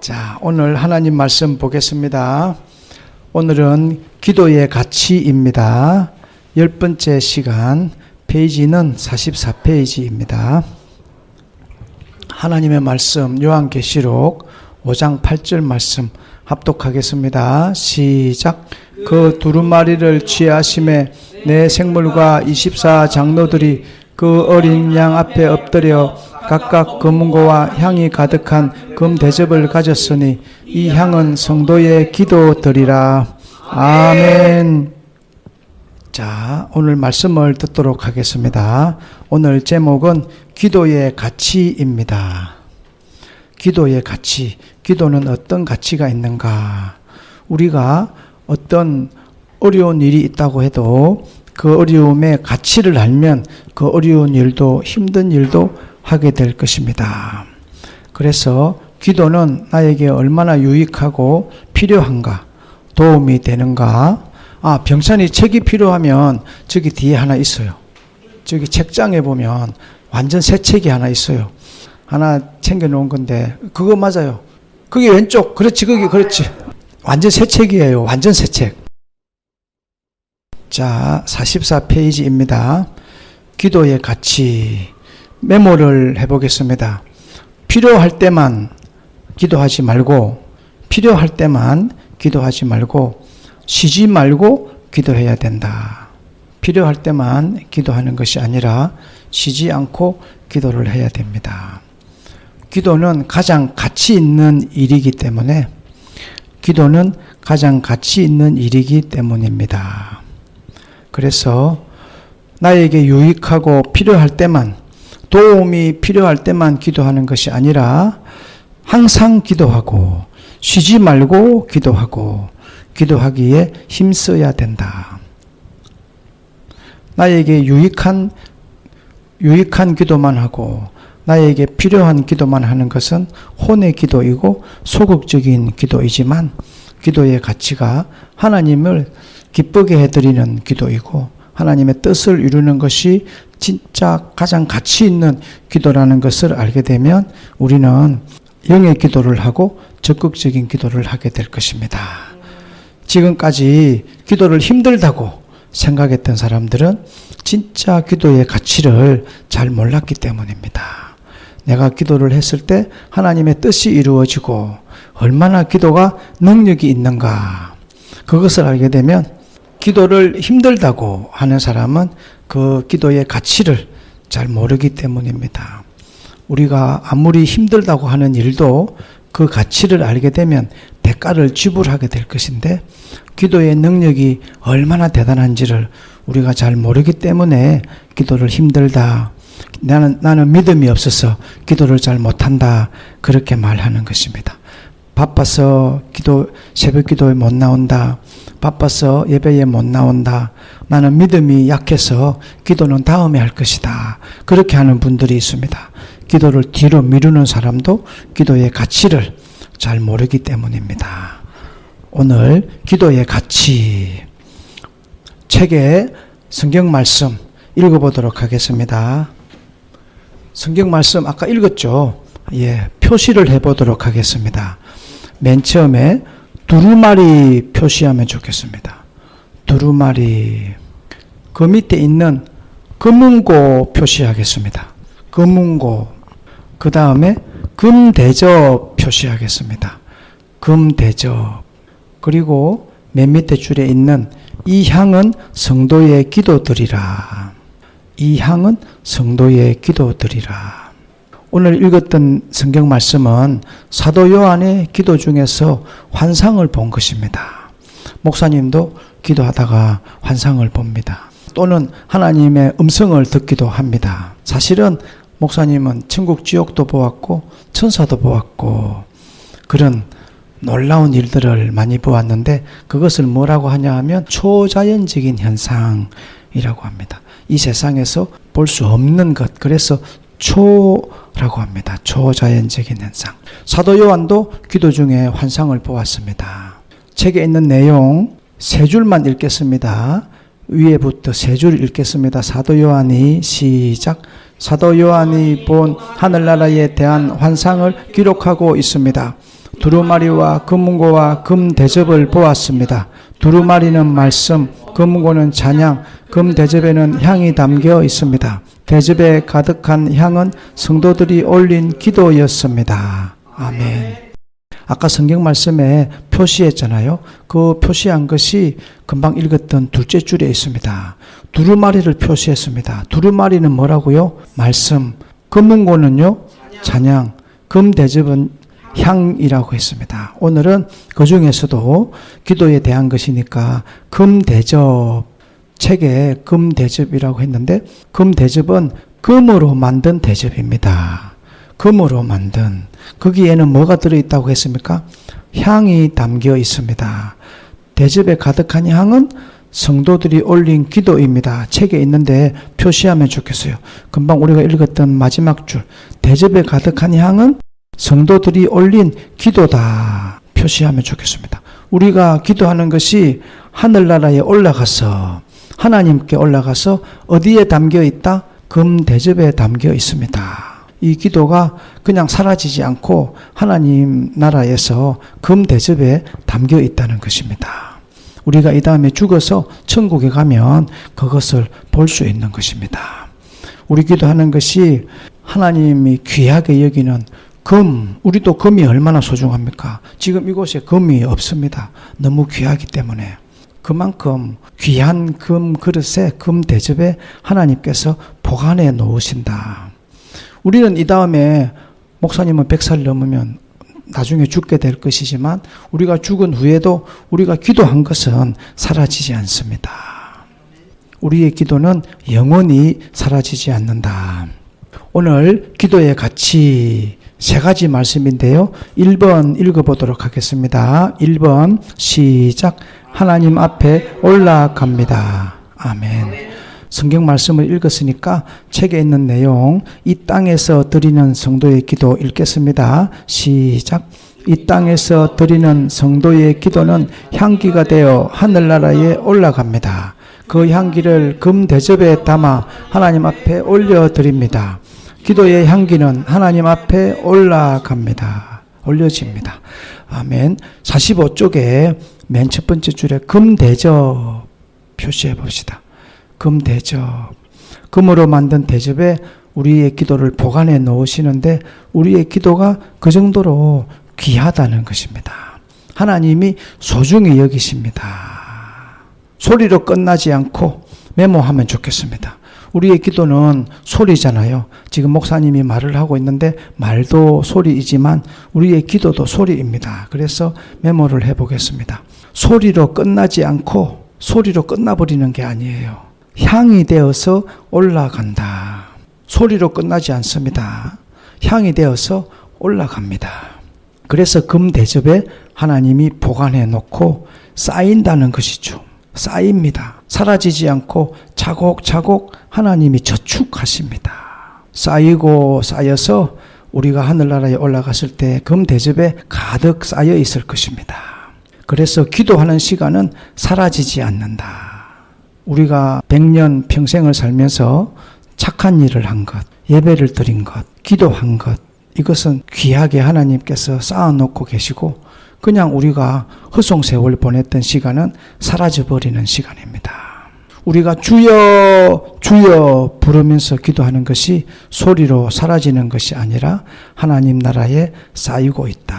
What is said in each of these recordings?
자, 오늘 하나님 말씀 보겠습니다. 오늘은 기도의 가치입니다. 10번째 시간, 페이지는 44페이지입니다. 하나님의 말씀, 요한계시록 5장 8절 말씀 합독하겠습니다. 시작. 그 두루마리를 취하심에 내 생물과 24 장로들이 그 어린 양 앞에 엎드려 각각 금은고와 향이 가득한 금 대접을 가졌으니 이 향은 성도의 기도드리라. 아멘. 자, 오늘 말씀을 듣도록 하겠습니다. 오늘 제목은 기도의 가치입니다. 기도의 가치. 기도는 어떤 가치가 있는가? 우리가 어떤 어려운 일이 있다고 해도 그 어려움의 가치를 알면 그 어려운 일도 힘든 일도 하게 될 것입니다. 그래서 기도는 나에게 얼마나 유익하고 필요한가, 도움이 되는가. 병찬이 책이 필요하면 저기 뒤에 하나 있어요. 저기 책장에 보면 완전 새 책이 하나 있어요. 하나 챙겨놓은 건데 그거 맞아요. 그게 왼쪽. 그렇지, 그게 그렇지. 완전 새 책이에요. 완전 새 책. 자, 44페이지입니다. 기도의 가치. 메모를 해보겠습니다. 필요할 때만 기도하지 말고, 필요할 때만 기도하지 말고, 쉬지 말고 기도해야 된다. 필요할 때만 기도하는 것이 아니라 쉬지 않고 기도를 해야 됩니다. 기도는 가장 가치 있는 일이기 때문에, 기도는 가장 가치 있는 일이기 때문입니다. 그래서 나에게 유익하고 필요할 때만, 도움이 필요할 때만 기도하는 것이 아니라 항상 기도하고 쉬지 말고 기도하고 기도하기에 힘써야 된다. 나에게 유익한 기도만 하고 나에게 필요한 기도만 하는 것은 혼의 기도이고 소극적인 기도이지만, 기도의 가치가 하나님을 기쁘게 해드리는 기도이고 하나님의 뜻을 이루는 것이 진짜 가장 가치 있는 기도라는 것을 알게 되면 우리는 영의 기도를 하고 적극적인 기도를 하게 될 것입니다. 지금까지 기도를 힘들다고 생각했던 사람들은 진짜 기도의 가치를 잘 몰랐기 때문입니다. 내가 기도를 했을 때 하나님의 뜻이 이루어지고 얼마나 기도가 능력이 있는가, 그것을 알게 되면 기도를 힘들다고 하는 사람은 그 기도의 가치를 잘 모르기 때문입니다. 우리가 아무리 힘들다고 하는 일도 그 가치를 알게 되면 대가를 지불하게 될 것인데, 기도의 능력이 얼마나 대단한지를 우리가 잘 모르기 때문에 기도를 힘들다, 나는 믿음이 없어서 기도를 잘 못한다, 그렇게 말하는 것입니다. 바빠서 새벽 기도에 못 나온다, 바빠서 예배에 못 나온다, 나는 믿음이 약해서 기도는 다음에 할 것이다, 그렇게 하는 분들이 있습니다. 기도를 뒤로 미루는 사람도 기도의 가치를 잘 모르기 때문입니다. 오늘 기도의 가치, 책의 성경 말씀 읽어보도록 하겠습니다. 성경 말씀 아까 읽었죠? 표시를 해보도록 하겠습니다. 맨 처음에 두루마리 표시하면 좋겠습니다. 두루마리. 그 밑에 있는 금은고 표시하겠습니다. 금은고. 그 다음에 금대접 표시하겠습니다. 금대접. 그리고 맨 밑에 줄에 있는 이 향은 성도의 기도드리라. 이 향은 성도의 기도드리라. 오늘 읽었던 성경 말씀은 사도 요한의 기도 중에서 환상을 본 것입니다. 목사님도 기도하다가 환상을 봅니다. 또는 하나님의 음성을 듣기도 합니다. 사실은 목사님은 천국 지옥도 보았고 천사도 보았고 그런 놀라운 일들을 많이 보았는데, 그것을 뭐라고 하냐 하면 초자연적인 현상이라고 합니다. 이 세상에서 볼 수 없는 것, 그래서 초라고 합니다. 초자연적인 현상. 사도 요한도 기도 중에 환상을 보았습니다. 책에 있는 내용 세 줄만 읽겠습니다. 위에부터 세 줄 읽겠습니다. 사도 요한이 시작. 사도 요한이 본 하늘나라에 대한 환상을 기록하고 있습니다. 두루마리와 금은고와 금대접을 보았습니다. 두루마리는 말씀, 금은고는 찬양, 금대접에는 향이 담겨 있습니다. 대접에 가득한 향은 성도들이 올린 기도였습니다. 아멘. 아까 성경 말씀에 표시했잖아요. 그 표시한 것이 금방 읽었던 둘째 줄에 있습니다. 두루마리를 표시했습니다. 두루마리는 뭐라고요? 말씀. 금은고는요? 찬양. 금대접은 향이라고 했습니다. 오늘은 그 중에서도 기도에 대한 것이니까 금대접, 책에 금대접이라고 했는데 금대접은 금으로 만든 대접입니다. 금으로 만든. 거기에는 뭐가 들어있다고 했습니까? 향이 담겨 있습니다. 대접에 가득한 향은 성도들이 올린 기도입니다. 책에 있는데 표시하면 좋겠어요. 금방 우리가 읽었던 마지막 줄. 대접에 가득한 향은 성도들이 올린 기도다. 표시하면 좋겠습니다. 우리가 기도하는 것이 하늘나라에 올라가서 하나님께 올라가서 어디에 담겨 있다? 금대접에 담겨 있습니다. 이 기도가 그냥 사라지지 않고 하나님 나라에서 금대접에 담겨 있다는 것입니다. 우리가 이 다음에 죽어서 천국에 가면 그것을 볼 수 있는 것입니다. 우리 기도하는 것이 하나님이 귀하게 여기는 금, 우리도 금이 얼마나 소중합니까? 지금 이곳에 금이 없습니다. 너무 귀하기 때문에. 그만큼 귀한 금 그릇에 금 대접에 하나님께서 보관해 놓으신다. 우리는 이 다음에 목사님은 100살 넘으면 나중에 죽게 될 것이지만 우리가 죽은 후에도 우리가 기도한 것은 사라지지 않습니다. 우리의 기도는 영원히 사라지지 않는다. 오늘 기도의 가치 3가지 말씀인데요. 1번 읽어보도록 하겠습니다. 1번 시작. 하나님 앞에 올라갑니다. 아멘. 성경 말씀을 읽었으니까 책에 있는 내용, 이 땅에서 드리는 성도의 기도 읽겠습니다. 시작. 이 땅에서 드리는 성도의 기도는 향기가 되어 하늘나라에 올라갑니다. 그 향기를 금대접에 담아 하나님 앞에 올려드립니다. 기도의 향기는 하나님 앞에 올라갑니다. 올려집니다. 아멘. 45쪽에 맨 첫 번째 줄에 금대접 표시해 봅시다. 금대접. 금으로 만든 대접에 우리의 기도를 보관해 놓으시는데 우리의 기도가 그 정도로 귀하다는 것입니다. 하나님이 소중히 여기십니다. 소리로 끝나지 않고 메모하면 좋겠습니다. 우리의 기도는 소리잖아요. 지금 목사님이 말을 하고 있는데 말도 소리이지만 우리의 기도도 소리입니다. 그래서 메모를 해보겠습니다. 소리로 끝나지 않고 소리로 끝나버리는 게 아니에요. 향이 되어서 올라간다. 소리로 끝나지 않습니다. 향이 되어서 올라갑니다. 그래서 금대접에 하나님이 보관해 놓고 쌓인다는 것이죠. 쌓입니다. 사라지지 않고 차곡차곡 하나님이 저축하십니다. 쌓이고 쌓여서 우리가 하늘나라에 올라갔을 때 금대접에 가득 쌓여 있을 것입니다. 그래서 기도하는 시간은 사라지지 않는다. 우리가 100년 평생을 살면서 착한 일을 한 것, 예배를 드린 것, 기도한 것, 이것은 귀하게 하나님께서 쌓아놓고 계시고 그냥 우리가 허송세월 보냈던 시간은 사라져버리는 시간입니다. 우리가 주여 주여 부르면서 기도하는 것이 소리로 사라지는 것이 아니라 하나님 나라에 쌓이고 있다.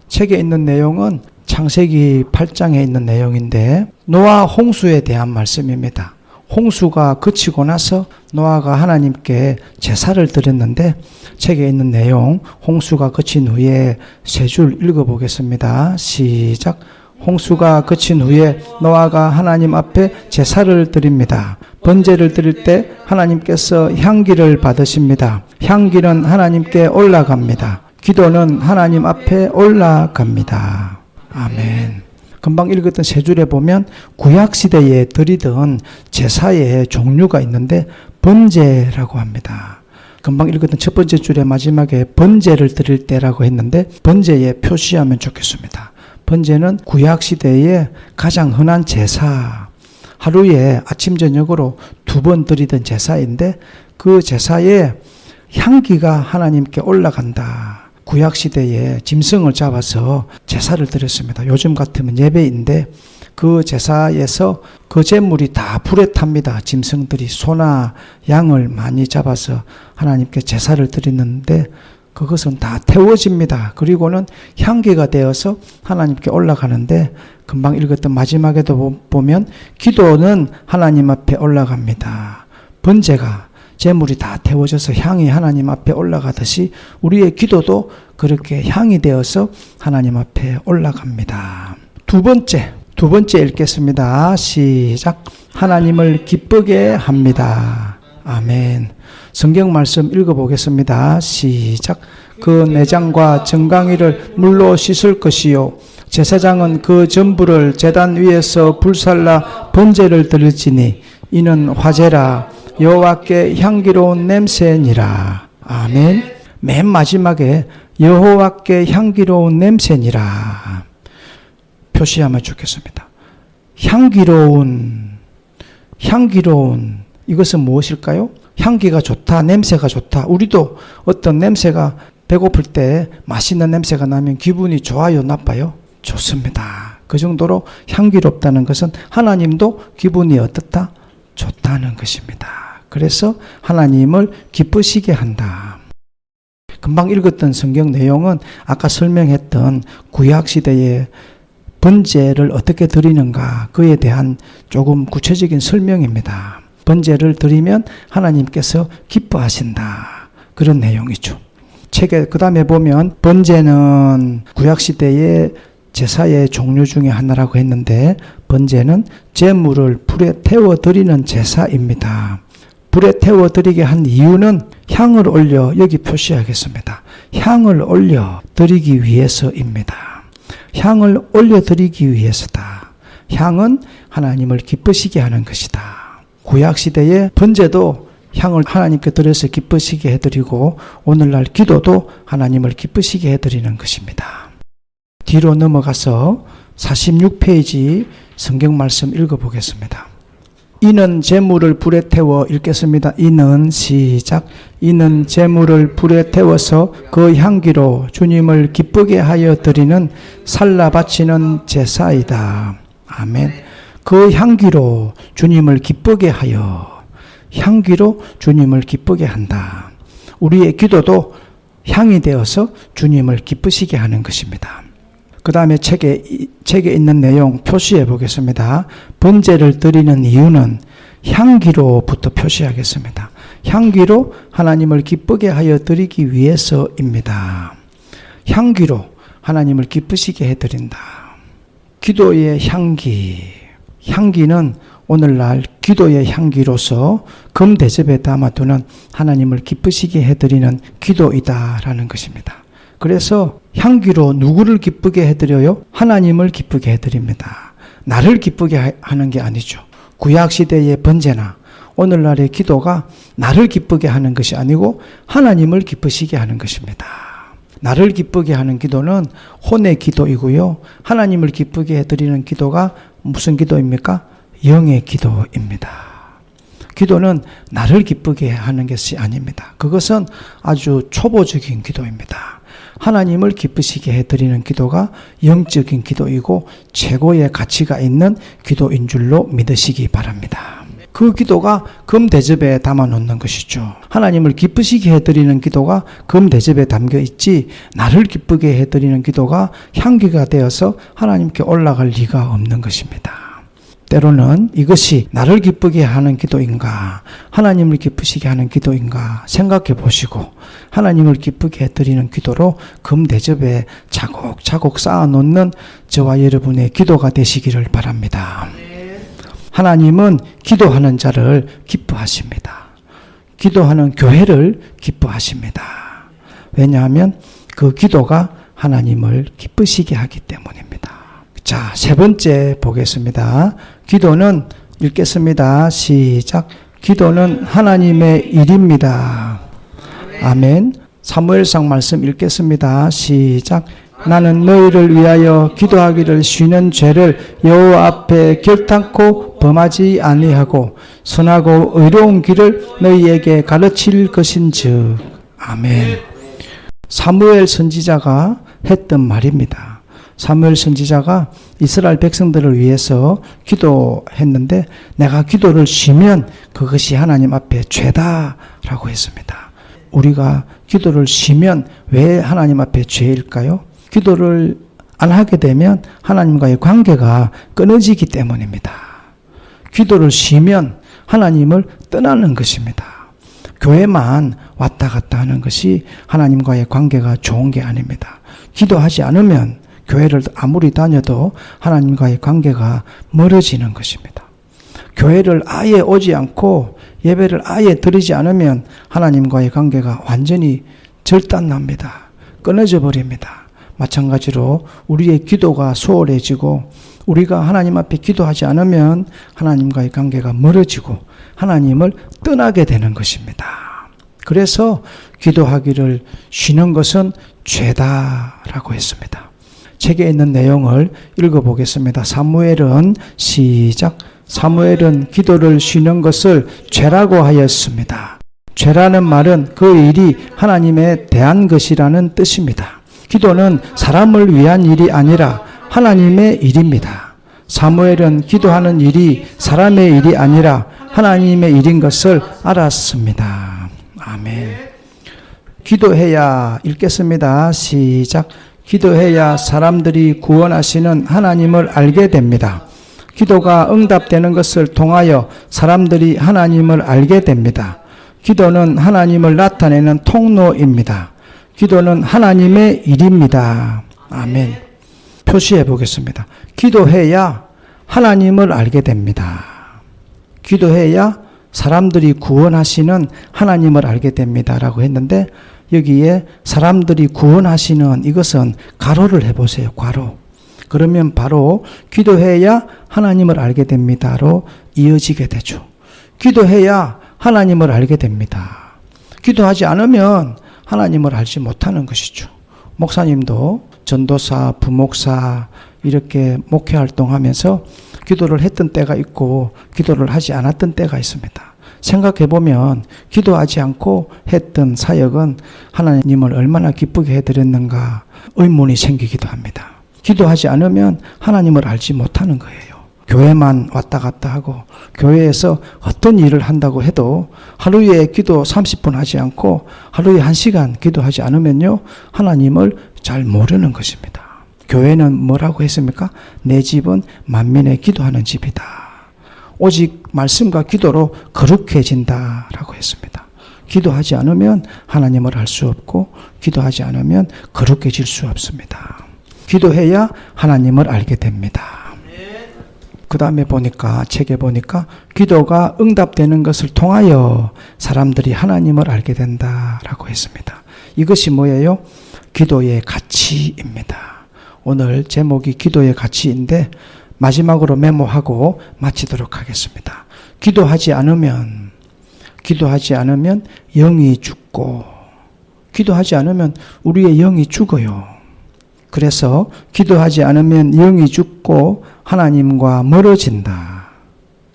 책에 있는 내용은 창세기 8장에 있는 내용인데 노아 홍수에 대한 말씀입니다. 홍수가 그치고 나서 노아가 하나님께 제사를 드렸는데 책에 있는 내용 홍수가 그친 후에 3줄 읽어보겠습니다. 시작. 홍수가 그친 후에 노아가 하나님 앞에 제사를 드립니다. 번제를 드릴 때 하나님께서 향기를 받으십니다. 향기는 하나님께 올라갑니다. 기도는 하나님 앞에 올라갑니다. 아멘. 금방 읽었던 3줄에 보면 구약시대에 드리던 제사의 종류가 있는데 번제라고 합니다. 금방 읽었던 첫 번째 줄의 마지막에 번제를 드릴 때라고 했는데 번제에 표시하면 좋겠습니다. 번제는 구약시대에 가장 흔한 제사, 하루에 아침 저녁으로 2번 드리던 제사인데 그 제사에 향기가 하나님께 올라간다. 구약시대에 짐승을 잡아서 제사를 드렸습니다. 요즘 같으면 예배인데 그 제사에서 그 제물이 다 불에 탑니다. 짐승들이 소나 양을 많이 잡아서 하나님께 제사를 드리는데 그것은 다 태워집니다. 그리고는 향기가 되어서 하나님께 올라가는데 금방 읽었던 마지막에도 보면 기도는 하나님 앞에 올라갑니다. 번제가 제물이 다 태워져서 향이 하나님 앞에 올라가듯이 우리의 기도도 그렇게 향이 되어서 하나님 앞에 올라갑니다. 두 번째 읽겠습니다. 시작. 하나님을 기쁘게 합니다. 아멘. 성경 말씀 읽어보겠습니다. 시작. 그 내장과 정강이를 물로 씻을 것이요 제사장은 그 전부를 제단 위에서 불살라 번제를 드릴지니 이는 화제라 여호와께 향기로운 냄새니라. 아멘. 맨 마지막에 여호와께 향기로운 냄새니라 표시하면 좋겠습니다. 향기로운 이것은 무엇일까요? 향기가 좋다, 냄새가 좋다. 우리도 어떤 냄새가 배고플 때 맛있는 냄새가 나면 기분이 좋아요, 나빠요? 좋습니다. 그 정도로 향기롭다는 것은 하나님도 기분이 어떻다? 좋다는 것입니다. 그래서 하나님을 기쁘시게 한다. 금방 읽었던 성경 내용은 아까 설명했던 구약시대의 번제를 어떻게 드리는가 그에 대한 조금 구체적인 설명입니다. 번제를 드리면 하나님께서 기뻐하신다. 그런 내용이죠. 책에 그 다음에 보면 번제는 구약시대의 제사의 종류 중에 하나라고 했는데 번제는 제물을 불에 태워 드리는 제사입니다. 불에 태워 드리게 한 이유는 향을 올려 여기 표시하겠습니다. 향을 올려 드리기 위해서입니다. 향을 올려 드리기 위해서다. 향은 하나님을 기쁘시게 하는 것이다. 구약시대의 번제도 향을 하나님께 드려서 기쁘시게 해드리고 오늘날 기도도 하나님을 기쁘시게 해드리는 것입니다. 뒤로 넘어가서 46페이지 성경 말씀 읽어보겠습니다. 이는 제물을 불에 태워 읽겠습니다. 이는 시작. 이는 제물을 불에 태워서 그 향기로 주님을 기쁘게 하여 드리는 살라 바치는 제사이다. 아멘. 그 향기로 주님을 기쁘게 하여 향기로 주님을 기쁘게 한다. 우리의 기도도 향이 되어서 주님을 기쁘시게 하는 것입니다. 그 다음에 책에 있는 내용 표시해 보겠습니다. 번제를 드리는 이유는 향기로부터 표시하겠습니다. 향기로 하나님을 기쁘게 하여 드리기 위해서입니다. 향기로 하나님을 기쁘시게 해드린다. 기도의 향기는 오늘날 기도의 향기로서 금대접에 담아두는 하나님을 기쁘시게 해드리는 기도이다라는 것입니다. 그래서 향기로 누구를 기쁘게 해드려요? 하나님을 기쁘게 해드립니다. 나를 기쁘게 하는 게 아니죠. 구약시대의 번제나 오늘날의 기도가 나를 기쁘게 하는 것이 아니고 하나님을 기쁘시게 하는 것입니다. 나를 기쁘게 하는 기도는 혼의 기도이고요. 하나님을 기쁘게 해드리는 기도가 무슨 기도입니까? 영의 기도입니다. 기도는 나를 기쁘게 하는 것이 아닙니다. 그것은 아주 초보적인 기도입니다. 하나님을 기쁘시게 해드리는 기도가 영적인 기도이고 최고의 가치가 있는 기도인 줄로 믿으시기 바랍니다. 그 기도가 금대접에 담아놓는 것이죠. 하나님을 기쁘시게 해드리는 기도가 금대접에 담겨 있지 나를 기쁘게 해드리는 기도가 향기가 되어서 하나님께 올라갈 리가 없는 것입니다. 때로는 이것이 나를 기쁘게 하는 기도인가 하나님을 기쁘시게 하는 기도인가 생각해 보시고 하나님을 기쁘게 해드리는 기도로 금대접에 차곡차곡 쌓아놓는 저와 여러분의 기도가 되시기를 바랍니다. 하나님은 기도하는 자를 기뻐하십니다. 기도하는 교회를 기뻐하십니다. 왜냐하면 그 기도가 하나님을 기쁘시게 하기 때문입니다. 자, 세 번째 보겠습니다. 기도는 읽겠습니다. 시작. 기도는 하나님의 일입니다. 아멘. 사무엘상 말씀 읽겠습니다. 시작. 나는 너희를 위하여 기도하기를 쉬는 죄를 여호와 앞에 결단코 범하지 아니하고 선하고 의로운 길을 너희에게 가르칠 것인즉. 아멘. 사무엘 선지자가 했던 말입니다. 사무엘 선지자가 이스라엘 백성들을 위해서 기도했는데 내가 기도를 쉬면 그것이 하나님 앞에 죄다라고 했습니다. 우리가 기도를 쉬면 왜 하나님 앞에 죄일까요? 기도를 안 하게 되면 하나님과의 관계가 끊어지기 때문입니다. 기도를 쉬면 하나님을 떠나는 것입니다. 교회만 왔다 갔다 하는 것이 하나님과의 관계가 좋은 게 아닙니다. 기도하지 않으면 교회를 아무리 다녀도 하나님과의 관계가 멀어지는 것입니다. 교회를 아예 오지 않고 예배를 아예 드리지 않으면 하나님과의 관계가 완전히 절단납니다. 끊어져 버립니다. 마찬가지로 우리의 기도가 소홀해지고 우리가 하나님 앞에 기도하지 않으면 하나님과의 관계가 멀어지고 하나님을 떠나게 되는 것입니다. 그래서 기도하기를 쉬는 것은 죄다라고 했습니다. 책에 있는 내용을 읽어보겠습니다. 사무엘은 시작. 사무엘은 기도를 쉬는 것을 죄라고 하였습니다. 죄라는 말은 그 일이 하나님에 대한 것이라는 뜻입니다. 기도는 사람을 위한 일이 아니라 하나님의 일입니다. 사무엘은 기도하는 일이 사람의 일이 아니라 하나님의 일인 것을 알았습니다. 아멘. 기도해야 읽겠습니다. 시작. 기도해야 사람들이 구원하시는 하나님을 알게 됩니다. 기도가 응답되는 것을 통하여 사람들이 하나님을 알게 됩니다. 기도는 하나님을 나타내는 통로입니다. 기도는 하나님의 일입니다. 아멘. 표시해 보겠습니다. 기도해야 하나님을 알게 됩니다. 기도해야 사람들이 구원하시는 하나님을 알게 됩니다. 라고 했는데 여기에 사람들이 구원하시는 이것은 가로를 해보세요. 가로. 그러면 바로 기도해야 하나님을 알게 됩니다로 이어지게 되죠. 기도해야 하나님을 알게 됩니다. 기도하지 않으면 하나님을 알지 못하는 것이죠. 목사님도 전도사, 부목사 이렇게 목회 활동하면서 기도를 했던 때가 있고 기도를 하지 않았던 때가 있습니다. 생각해보면 기도하지 않고 했던 사역은 하나님을 얼마나 기쁘게 해드렸는가 의문이 생기기도 합니다. 기도하지 않으면 하나님을 알지 못하는 거예요. 교회만 왔다 갔다 하고 교회에서 어떤 일을 한다고 해도 하루에 기도 30분 하지 않고 하루에 1시간 기도하지 않으면요 하나님을 잘 모르는 것입니다. 교회는 뭐라고 했습니까? 내 집은 만민의 기도하는 집이다. 오직 말씀과 기도로 거룩해진다 라고 했습니다. 기도하지 않으면 하나님을 알 수 없고 기도하지 않으면 거룩해질 수 없습니다. 기도해야 하나님을 알게 됩니다. 그 다음에 보니까 책에 보니까 기도가 응답되는 것을 통하여 사람들이 하나님을 알게 된다라고 했습니다. 이것이 뭐예요? 기도의 가치입니다. 오늘 제목이 기도의 가치인데 마지막으로 메모하고 마치도록 하겠습니다. 기도하지 않으면 영이 죽고 기도하지 않으면 우리의 영이 죽어요. 그래서 기도하지 않으면 영이 죽고 하나님과 멀어진다.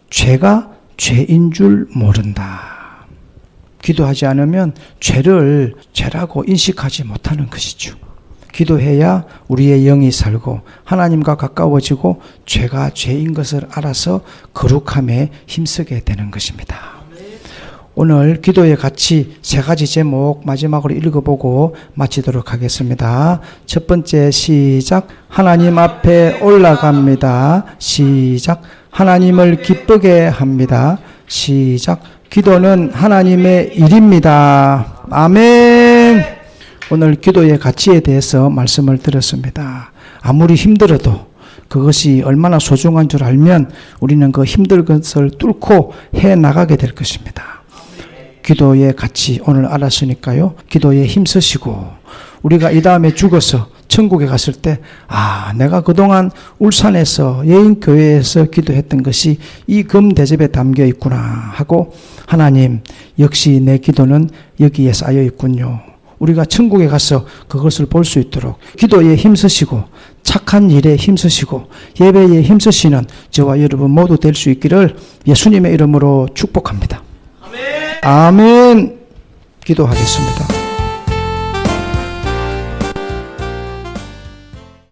죄가 죄인 줄 모른다. 기도하지 않으면 죄를 죄라고 인식하지 못하는 것이죠. 기도해야 우리의 영이 살고 하나님과 가까워지고 죄가 죄인 것을 알아서 거룩함에 힘쓰게 되는 것입니다. 오늘 기도의 가치 3가지 제목 마지막으로 읽어보고 마치도록 하겠습니다. 첫 번째 시작. 하나님 앞에 올라갑니다. 시작. 하나님을 기쁘게 합니다. 시작. 기도는 하나님의 일입니다. 아멘. 오늘 기도의 가치에 대해서 말씀을 드렸습니다. 아무리 힘들어도 그것이 얼마나 소중한 줄 알면 우리는 그 힘든 것을 뚫고 해나가게 될 것입니다. 기도의 가치 오늘 알았으니까요. 기도에 힘쓰시고 우리가 이 다음에 죽어서 천국에 갔을 때 내가 그동안 울산에서 예인교회에서 기도했던 것이 이 금대접에 담겨 있구나 하고 하나님 역시 내 기도는 여기에 쌓여 있군요. 우리가 천국에 가서 그것을 볼 수 있도록 기도에 힘쓰시고 착한 일에 힘쓰시고 예배에 힘쓰시는 저와 여러분 모두 될 수 있기를 예수님의 이름으로 축복합니다. 아멘. 기도하겠습니다.